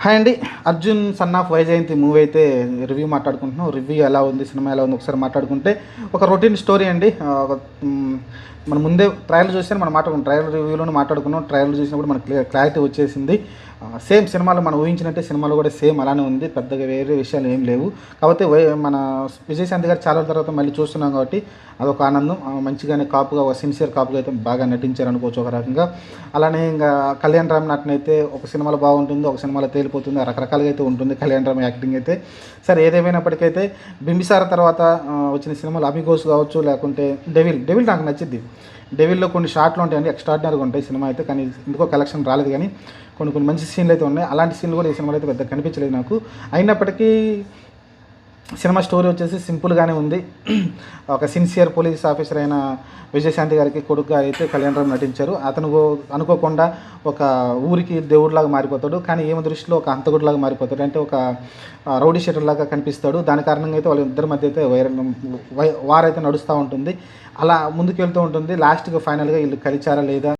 Hi అండి. 'Arjun son of Vyjayanthi' movie అయితే review మాట్లాడుకుంటున్నాం. రివ్యూ ఎలా ఉంది, సినిమా ఎలా ఉంది ఒకసారి మాట్లాడుకుంటే, ఒక రొటీన్ స్టోరీ అండి. మనం ముందే ట్రైలర్ చూస్తే మనం మాట్లాడుకున్నాం, ట్రైలర్ రివ్యూలోనే మాట్లాడుకున్నాం. ట్రైలర్ చూసినప్పుడు మనకు క్లారిటీ వచ్చేసింది. సేమ్ సినిమాలో మనం ఊహించినట్టే సినిమాలో కూడా సేమ్ అలానే ఉంది. పెద్దగా వేరే విషయాలు ఏం లేవు. కాకపోతే మన విజయశాంతి గారు చాలా తర్వాత మళ్ళీ చూస్తున్నాం కాబట్టి అదొక ఆనందం. మంచిగానే కాపుగా, ఒక సిన్సియర్ కాపుగా అయితే బాగా నటించారు అనుకోవచ్చు ఒక రకంగా. అలానే ఇంకా కళ్యాణ్ రామ్ నటన అయితే ఒక సినిమాలో బాగుంటుంది, ఒక సినిమాలో తేలిపోతుంది. రకరకాలుగా అయితే ఉంటుంది కళ్యాణ్ రామ్ యాక్టింగ్ అయితే. సరే, ఏదేమైనప్పటికైతే బింబిసార తర్వాత వచ్చిన సినిమాలు అమిగోస్ కావచ్చు, లేకుంటే డెవిల్ నాకు నచ్చింది. డెవిల్లో కొన్ని షార్ట్లు ఉంటాయండి, ఎక్స్ట్రాడినరీగా ఉంటాయి సినిమా అయితే. కానీ ఎందుకో కలెక్షన్ రాలేదు. కానీ కొన్ని మంచి సీన్లు అయితే ఉన్నాయి. అలాంటి సీన్లు కూడా ఈ సినిమాలో అయితే పెద్దగా కనిపించలేదు నాకు. అయినప్పటికీ సినిమా స్టోరీ వచ్చేసి సింపుల్గానే ఉంది. ఒక సిన్సియర్ పోలీస్ ఆఫీసర్ అయిన విజయశాంతి గారికి కొడుకుగా అయితే కళ్యాణ్ రామ్ నటించారు. అతను అనుకోకుండా ఒక ఊరికి దేవుడిలాగా మారిపోతాడు. కానీ ఏమి దృష్టిలో ఒక హంతకుడిలాగా మారిపోతాడు. అంటే ఒక రౌడీ షీటర్ లాగా కనిపిస్తాడు. దాని కారణంగా అయితే వాళ్ళ ఇద్దరి మధ్య అయితే వారైతే నడుస్తూ ఉంటుంది. అలా ముందుకు వెళ్తూ ఉంటుంది. లాస్ట్గా ఫైనల్గా వీళ్ళు కలిచారా లేదా